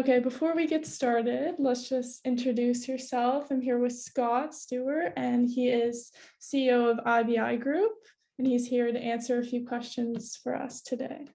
Okay, before we get started, let's just introduce yourself. I'm here with Scott Stewart, and he is CEO of IBI Group, and he's here to answer a few questions for us today.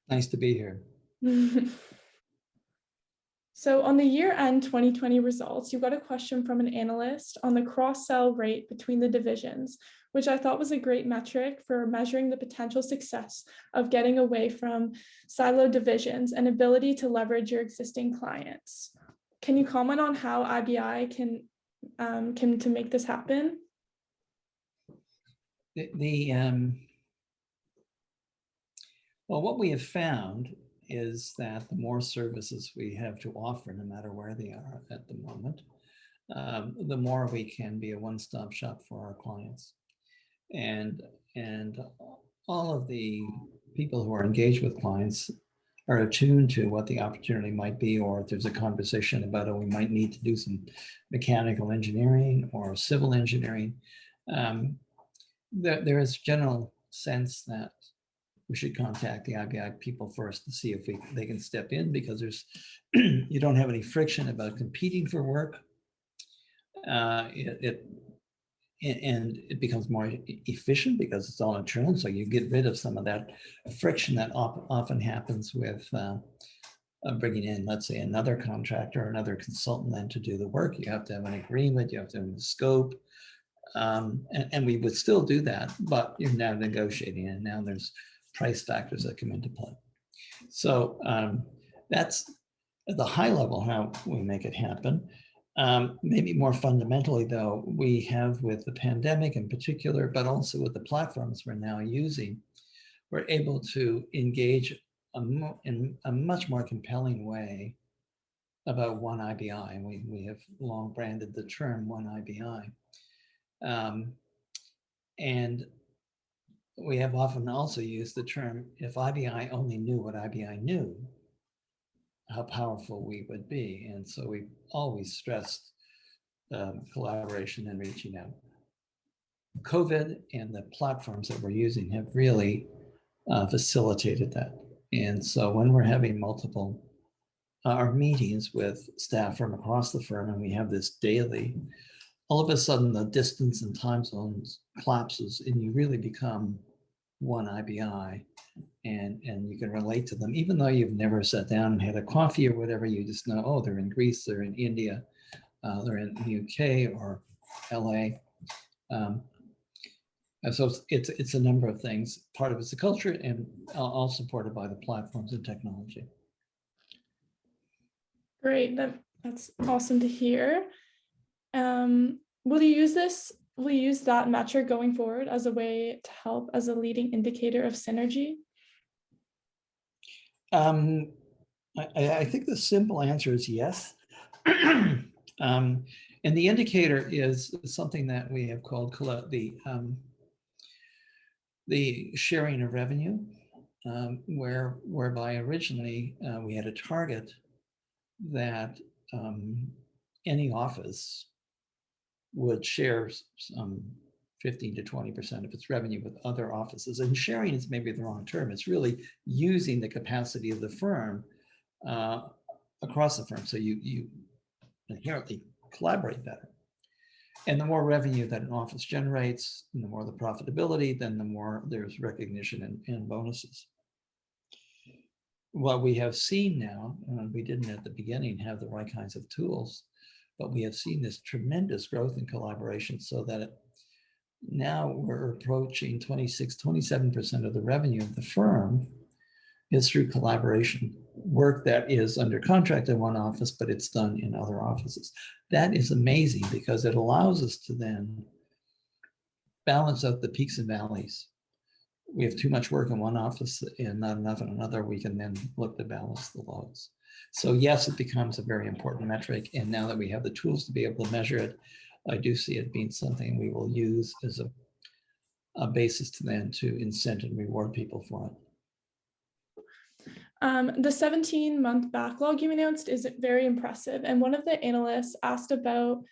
Nice to be here. So on the year-end 2020 results, you got a question from an analyst on the cross-sell rate between the divisions, which I thought was a great metric for measuring the potential success of getting away from siloed divisions and ability to leverage your existing clients. Can you comment on how IBI can to make this happen? Well, what we have found is that the more services we have to offer, no matter where they are at the moment, the more we can be a one-stop shop for our clients. And all of the people who are engaged with clients are attuned to what the opportunity might be, or if there's a conversation about it, we might need to do some mechanical engineering or civil engineering. There is general sense that we should contact the IBI people first to see if they can step in, because there's you don't have any friction about competing for work. It becomes more efficient because it's all internal. So you get rid of some of that friction that often happens with bringing in, let's say, another contractor or another consultant then to do the work. You have to have an agreement, you have to have the scope. And we would still do that, but you're now negotiating, and now there's price factors that come into play. So that's at the high level how we make it happen. Maybe more fundamentally, though, we have, with the pandemic in particular, but also with the platforms we're now using, we're able to engage in a much more compelling way about one IBI. And we have long branded the term one IBI. And we have often also used the term, if IBI only knew what IBI knew, how powerful we would be. And so we've always stressed collaboration and reaching out. COVID and the platforms that we're using have really facilitated that. And so when we're having multiple our meetings with staff from across the firm, and we have this daily, all of a sudden the distance and time zones collapses, and you really become one IBI, and you can relate to them, even though you've never sat down and had a coffee or whatever. You just know, oh, they're in Greece, they're in India, they're in the UK or LA. And so it's a number of things. Part of it's the culture, and all supported by the platforms and technology. Great, that's awesome to hear. Will you use this? Will you use that metric going forward as a way to help as a leading indicator of synergy? I think the simple answer is yes. And the indicator is something that we have called the sharing of revenue, whereby originally we had a target that any office would share some 15 to 20% of its revenue with other offices. And sharing is maybe the wrong term. It's really using the capacity of the firm across the firm. So you inherently collaborate better. And the more revenue that an office generates, and the more the profitability, then the more there's recognition and bonuses. What we have seen now, and we didn't at the beginning have the right kinds of tools, but we have seen this tremendous growth in collaboration, so that now we're approaching 27% of the revenue of the firm is through collaboration. Work that is under contract in one office, but it's done in other offices. That is amazing, because it allows us to then balance out the peaks and valleys. We have too much work in one office and not enough in another. We can then look to balance the loads. So yes, it becomes a very important metric. And now that we have the tools to be able to measure it, I do see it being something we will use as a basis to then to incent and reward people for it. The 17-month backlog you announced is very impressive. And one of the analysts asked about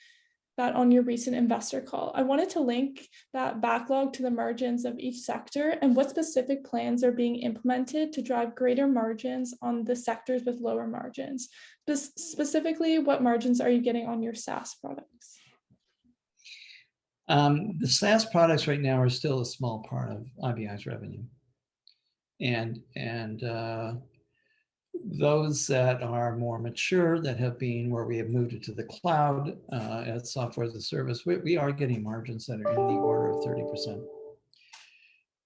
that on your recent investor call. I wanted to link that backlog to the margins of each sector and what specific plans are being implemented to drive greater margins on the sectors with lower margins. Specifically, what margins are you getting on your SaaS products? The SaaS products right now are still a small part of IBI's revenue. And those that are more mature, that have been where we have moved it to the cloud as software as a service, we are getting margins that are in the order of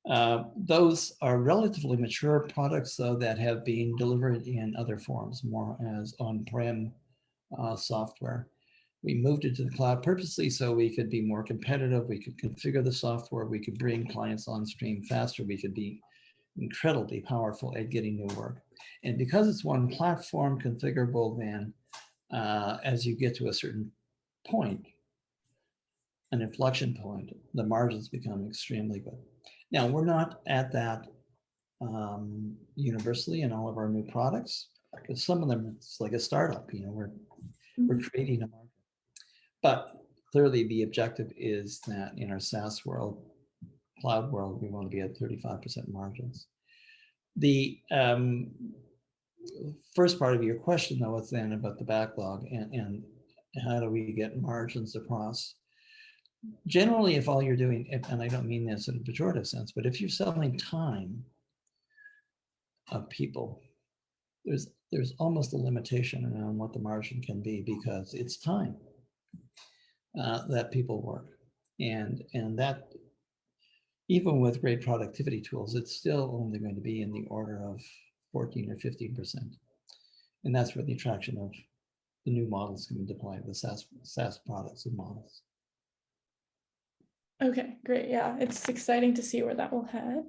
30%. Those are relatively mature products, though, that have been delivered in other forms, more as on-prem software. We moved it to the cloud purposely so we could be more competitive. We could configure the software. We could bring clients on stream faster. We could be incredibly powerful at getting new work. And because it's one platform configurable, then as you get to a certain point, an inflection point, the margins become extremely good. Now, we're not at that universally in all of our new products, because some of them, it's like a startup, we're creating a market. But clearly the objective is that in our SaaS world, cloud world, we want to be at 35% margins. The first part of your question, though, was then about the backlog and how do we get margins across. Generally, if all you're doing, and I don't mean this in a pejorative sense, but if you're selling time of people, there's almost a limitation around what the margin can be, because it's time that people work. And that, even with great productivity tools, it's still only going to be in the order of 14 or 15%. And that's where the attraction of the new models come into play, the SaaS products and models. Okay, great. Yeah, it's exciting to see where that will head.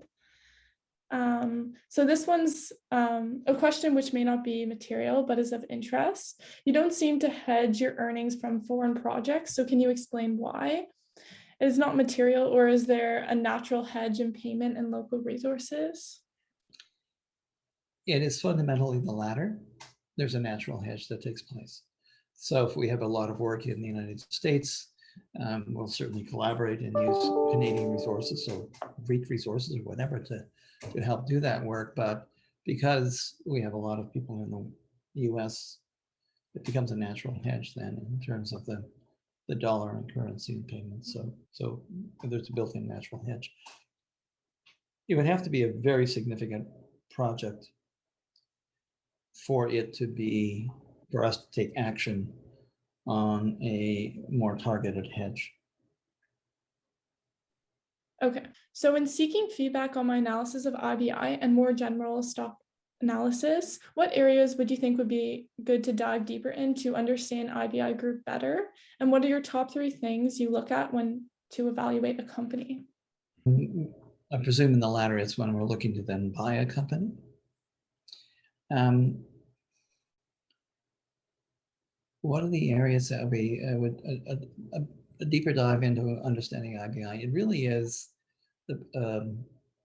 So this one's a question which may not be material, but is of interest. You don't seem to hedge your earnings from foreign projects. So can you explain why? It is not material, or is there a natural hedge in payment and local resources? It is fundamentally the latter. There's a natural hedge that takes place. So if we have a lot of work in the United States, we'll certainly collaborate and use Canadian resources, so REIT resources or whatever, to help do that work. But because we have a lot of people in the US, it becomes a natural hedge then in terms of the dollar and currency and payments. So there's a built-in natural hedge. It would have to be a very significant project for us to take action on a more targeted hedge. Okay, so in seeking feedback on my analysis of IBI and more general stock analysis, what areas would you think would be good to dive deeper in to understand IBI Group better? And what are your top 3 things you look at when to evaluate a company? I presume in the latter, it's when we're looking to then buy a company. What are the areas that we would a deeper dive into understanding IBI? It really is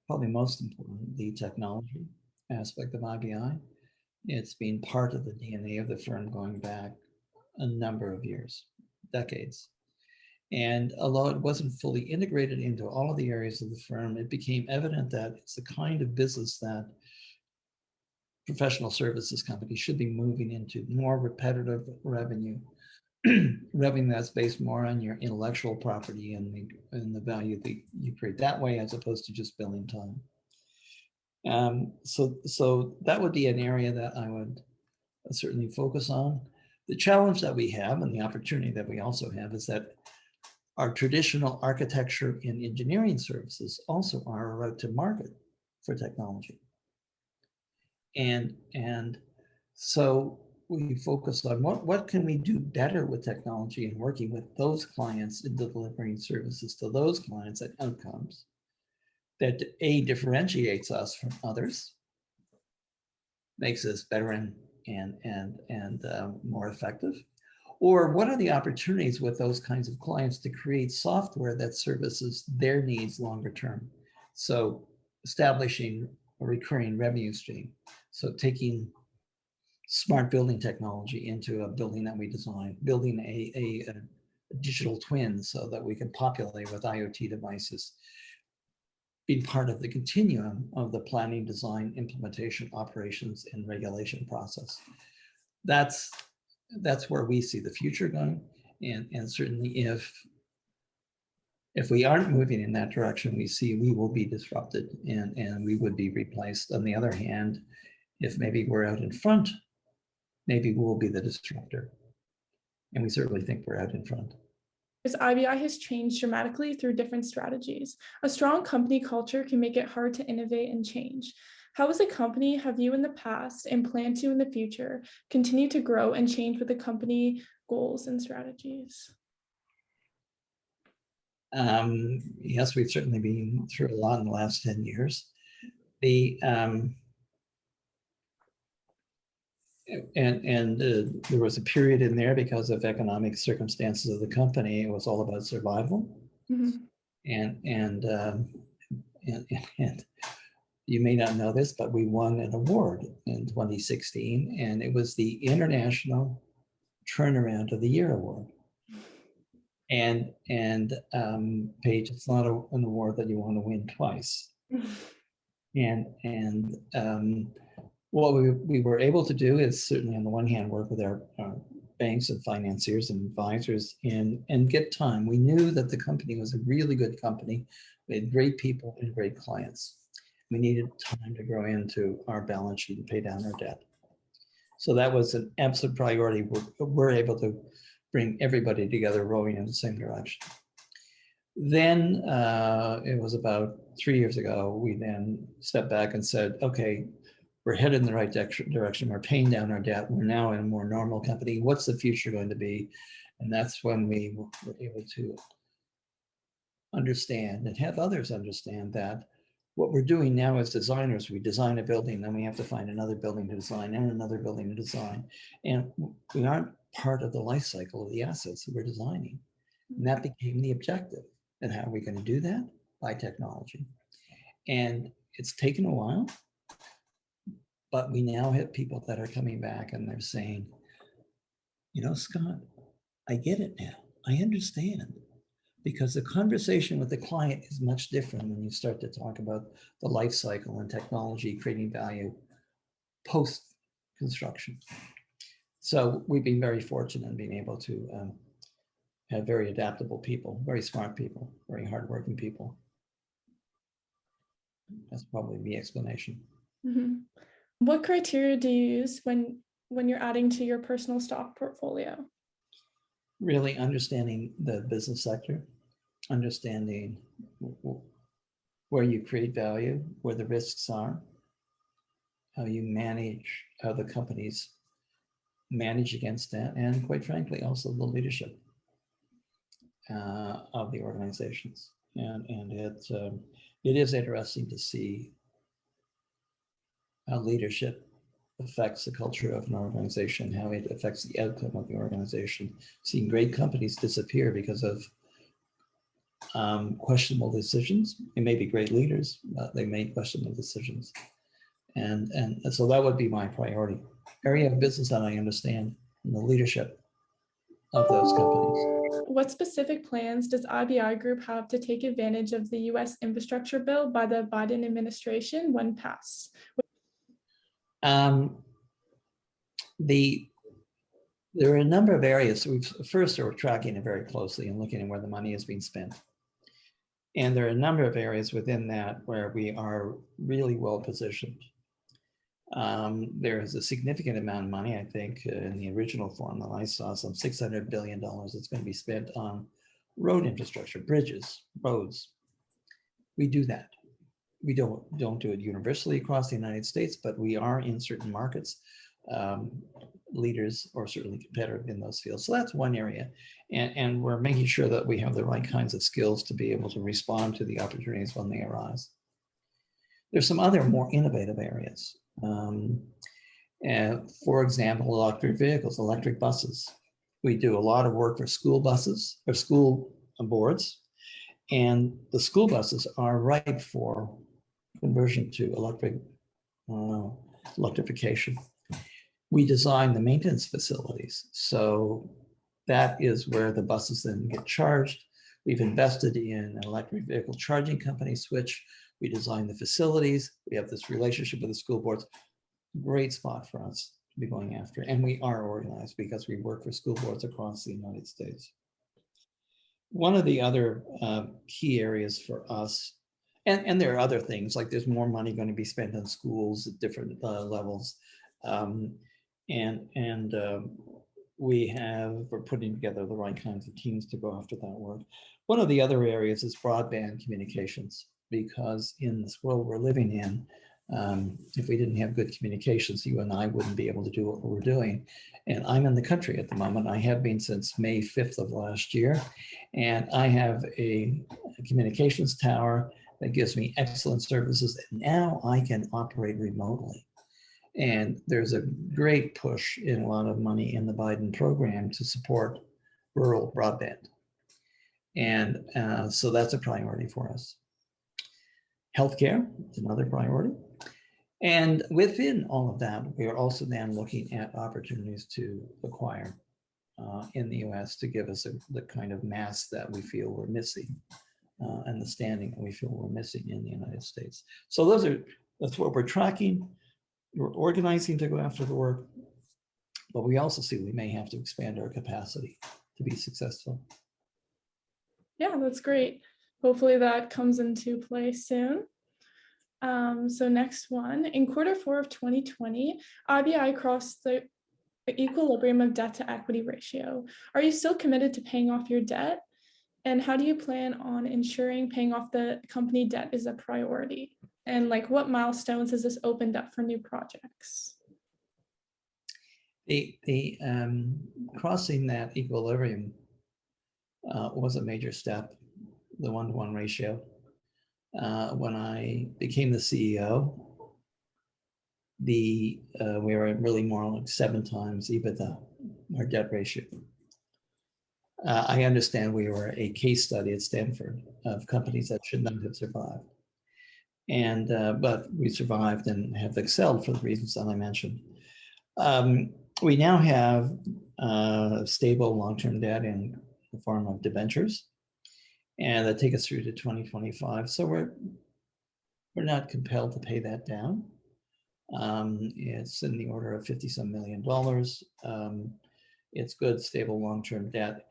probably most important, the technology aspect of IBI. It's been part of the DNA of the firm going back a number of years, decades. And although it wasn't fully integrated into all of the areas of the firm, it became evident that it's the kind of business that professional services companies should be moving into, more repetitive revenue, revenue that's based more on your intellectual property and the value that you create that way, as opposed to just billing time. So that would be an area that I would certainly focus on. The challenge that we have and the opportunity that we also have is that our traditional architecture and engineering services also are a route to market for technology. And so we focus on what can we do better with technology and working with those clients in delivering services to those clients and outcomes that differentiates us from others, makes us better and more effective. Or what are the opportunities with those kinds of clients to create software that services their needs longer term? So establishing a recurring revenue stream. So taking smart building technology into a building that we design, building digital twins so that we can populate with IoT devices, being part of the continuum of the planning, design, implementation, operations, and regulation process. That's where we see the future going. And certainly if we aren't moving in that direction, we will be disrupted and we would be replaced. On the other hand, if maybe we're out in front, maybe we'll be the disruptor. And we certainly think we're out in front. As IBI has changed dramatically through different strategies. A strong company culture can make it hard to innovate and change. How as a company have you in the past and plan to in the future continue to grow and change with the company goals and strategies? Yes, we've certainly been through a lot in the last 10 years. There was a period in there because of economic circumstances of the company. It was all about survival. Mm-hmm. And you may not know this, but we won an award in 2016, and it was the International Turnaround of the Year Award. And Paige, it's not an award that you want to win twice. What we were able to do is certainly on the one hand work with our banks and financiers and advisors and get time. We knew that the company was a really good company. We had great people and great clients. We needed time to grow into our balance sheet and pay down our debt. So that was an absolute priority. We're able to bring everybody together rowing in the same direction. Then it was about 3 years ago, we then stepped back and said, okay, we're headed in the right direction. We're paying down our debt. We're now in a more normal company. What's the future going to be? And that's when we were able to understand and have others understand that what we're doing now as designers, we design a building, then we have to find another building to design and another building to design. And we aren't part of the life cycle of the assets that we're designing. And that became the objective. And how are we going to do that? By technology. And it's taken a while, but we now have people that are coming back and they're saying, you know, Scott, I get it now. I understand. Because the conversation with the client is much different when you start to talk about the life cycle and technology creating value post-construction. So we've been very fortunate in being able to have very adaptable people, very smart people, very hardworking people. That's probably the explanation. Mm-hmm. What criteria do you use when you're adding to your personal stock portfolio? Really understanding the business sector, understanding where you create value, where the risks are, how you manage, how the companies manage against that, and quite frankly, also the leadership of the organizations. And it is interesting to see how leadership affects the culture of an organization, how it affects the outcome of the organization. Seeing great companies disappear because of questionable decisions. They may be great leaders, but they make questionable decisions. And so that would be my priority. Area of business that I understand and the leadership of those companies. What specific plans does IBI Group have to take advantage of the U.S. infrastructure bill by the Biden administration when passed? There are a number of areas. We're tracking it very closely and looking at where the money is being spent. And there are a number of areas within that where we are really well positioned. There is a significant amount of money, I think, in the original form that I saw, some $600 billion that's going to be spent on road infrastructure, bridges, roads. We do that. We don't do it universally across the United States, but we are in certain markets, leaders or certainly competitive in those fields. So that's one area. And we're making sure that we have the right kinds of skills to be able to respond to the opportunities when they arise. There's some other more innovative areas. For example, electric vehicles, electric buses. We do a lot of work for school buses or school boards, and the school buses are ripe for conversion to electrification. We design the maintenance facilities so that is where the buses then get charged. We've invested in an electric vehicle charging company, Switch. We designed the facilities. We have this relationship with the school boards. Great spot for us to be going after. And we are organized because we work for school boards across the United States. One of the other key areas for us, and there are other things, like there's more money going to be spent on schools at different levels. We're putting together the right kinds of teams to go after that work. One of the other areas is broadband communications, because in this world we're living in, if we didn't have good communications, you and I wouldn't be able to do what we're doing. And I'm in the country at the moment. I have been since May 5th of last year. And I have a communications tower that gives me excellent services. And now I can operate remotely. And there's a great push in a lot of money in the Biden program to support rural broadband. And so that's a priority for us. Healthcare is another priority. And within all of that, we are also then looking at opportunities to acquire in the US to give us the kind of mass that we feel we're missing and the standing that we feel we're missing in the United States. So that's what we're tracking. We're organizing to go after the work, but we also see we may have to expand our capacity to be successful. Yeah, that's great. Hopefully that comes into play soon. So next one, in Q4 of 2020, IBI crossed the equilibrium of debt to equity ratio. Are you still committed to paying off your debt? And how do you plan on ensuring paying off the company debt is a priority? And like what milestones has this opened up for new projects? The crossing that equilibrium was a major step, the 1-to-1 ratio. When I became the CEO, we were really more like 7 times EBITDA, our debt ratio. I understand we were a case study at Stanford of companies that should not have survived. But we survived and have excelled for the reasons that I mentioned. We now have stable long-term debt in the form of debentures, and that take us through to 2025. So we're not compelled to pay that down. It's in the order of $50-some million. It's good, stable, long-term debt.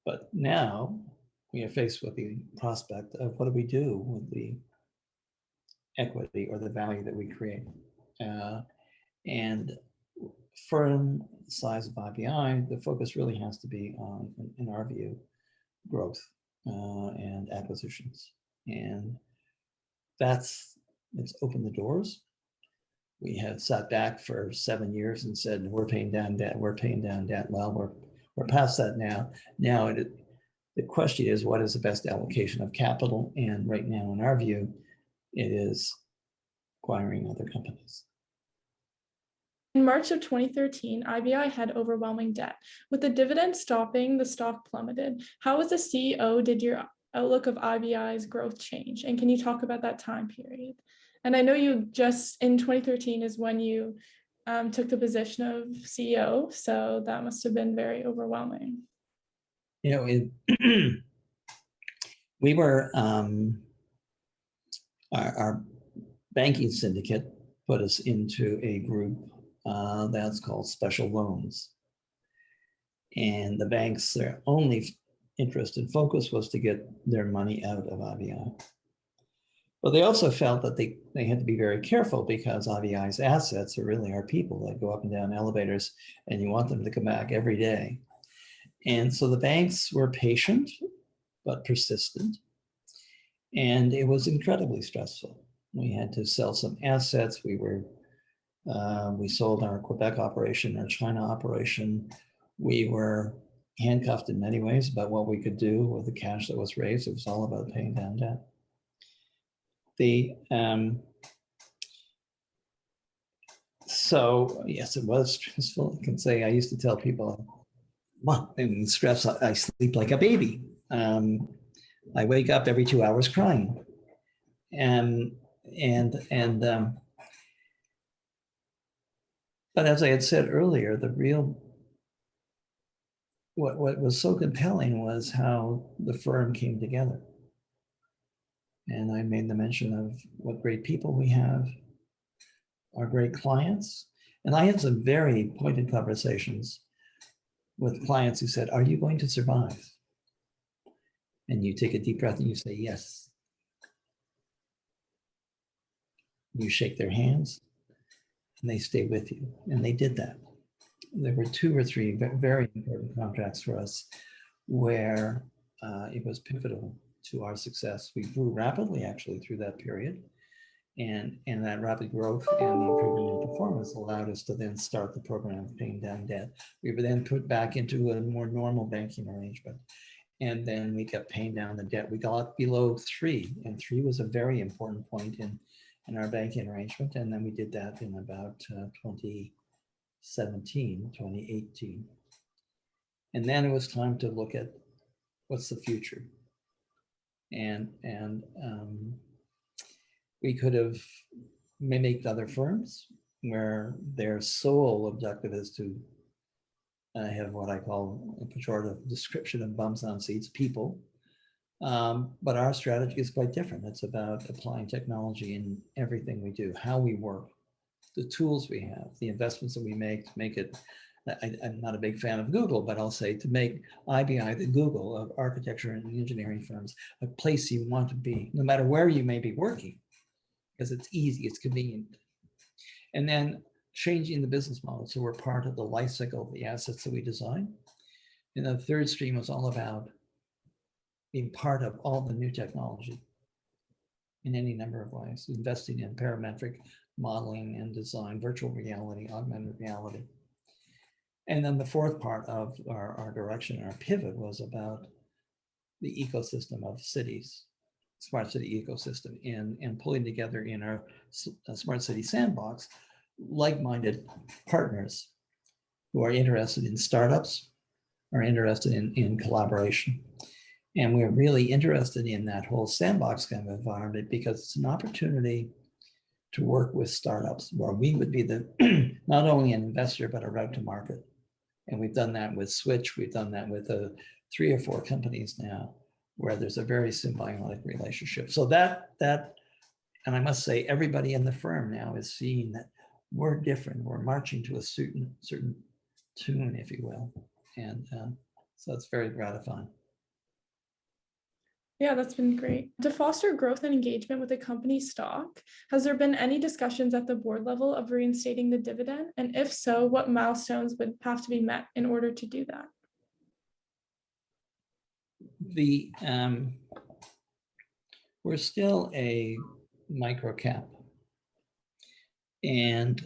But now we are faced with the prospect of what do we do with the equity or the value that we create. And firm size of IBI, the focus really has to be on, in our view, growth and acquisitions. And it's opened the doors. We had sat back for 7 years and said, we're paying down debt, we're paying down debt. Well, we're past that now. Now the question is, what is the best allocation of capital? And right now, in our view, it is acquiring other companies. In March of 2013, IBI had overwhelming debt. With the dividend stopping, the stock plummeted. How as a CEO did your outlook of IBI's growth change? And can you talk about that time period? And I know you just in 2013 is when you took the position of CEO, so that must have been very overwhelming. You know, we were, our banking syndicate put us into a group that's called special loans. And the banks, their only interest and focus was to get their money out of IBI. But they also felt that they had to be very careful because IBI's assets are really our people that go up and down elevators and you want them to come back every day. And so the banks were patient, but persistent. And it was incredibly stressful. We had to sell some assets. We sold our Quebec operation, our China operation. We were handcuffed in many ways about what we could do with the cash that was raised. It was all about paying down debt. So yes, it was stressful. I can say I used to tell people, well, in stress, I sleep like a baby. I wake up every 2 hours crying. But as I had said earlier, the real what was so compelling was how the firm came together. And I made the mention of what great people we have, our great clients. And I had some very pointed conversations with clients who said, "Are you going to survive?" And you take a deep breath and you say, "Yes." You shake their hands and they stay with you. And they did that. There were 2 or 3 very important contracts for us where it was pivotal to our success. We grew rapidly actually through that period. And that rapid growth and the improvement in performance allowed us to then start the program of paying down debt. We were then put back into a more normal banking arrangement. And then we kept paying down the debt. We got below 3, and 3 was a very important point in our banking arrangement. And then we did that in about 2017, 2018. And then it was time to look at what's the future. And we could have mimicked other firms where their sole objective is to have what I call a pejorative description of bums on seats, people. But our strategy is quite different. It's about applying technology in everything we do, how we work, the tools we have, the investments that we make to make it. I'm not a big fan of Google, but I'll say to make IBI the Google of architecture and engineering firms, a place you want to be, no matter where you may be working, because it's easy, it's convenient. And then changing the business model so we're part of the life cycle of the assets that we design. And the third stream was all about being part of all the new technology in any number of ways, investing in parametric modeling and design, virtual reality, augmented reality. And then the fourth part of our direction, our pivot, was about the ecosystem of cities, smart city ecosystem, and pulling together in our smart city sandbox like-minded partners who are interested in startups, are interested in collaboration. And we're really interested in that whole sandbox kind of environment because it's an opportunity to work with startups where we would be the not only an investor, but a route to market. And we've done that with Switch. We've done that with 3 or 4 companies now where there's a very symbiotic relationship. So that, and I must say, everybody in the firm now is seeing that we're different. We're marching to a certain tune, if you will. And so it's very gratifying. Yeah, that's been great. To foster growth and engagement with the company stock, has there been any discussions at the board level of reinstating the dividend? And if so, what milestones would have to be met in order to do that? We're still a micro cap, and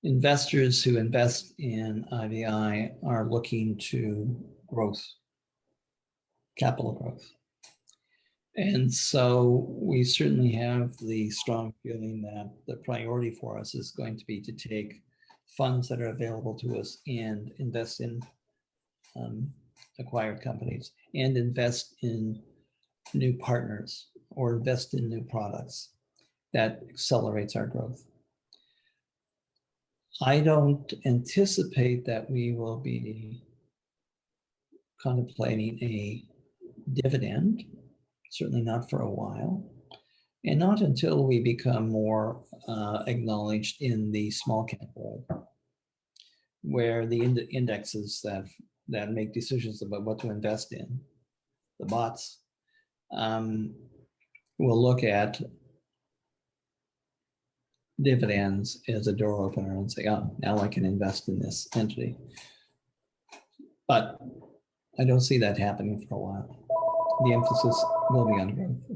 investors who invest in IBI are looking to growth, capital growth. And so we certainly have the strong feeling that the priority for us is going to be to take funds that are available to us and invest in acquired companies and invest in new partners or invest in new products that accelerates our growth. I don't anticipate that we will be contemplating a dividend, certainly not for a while, and not until we become more acknowledged in the small cap world, where the indexes that make decisions about what to invest in, the bots, will look at dividends as a door opener and say, oh, now I can invest in this entity. But I don't see that happening for a while. The emphasis will be on growth.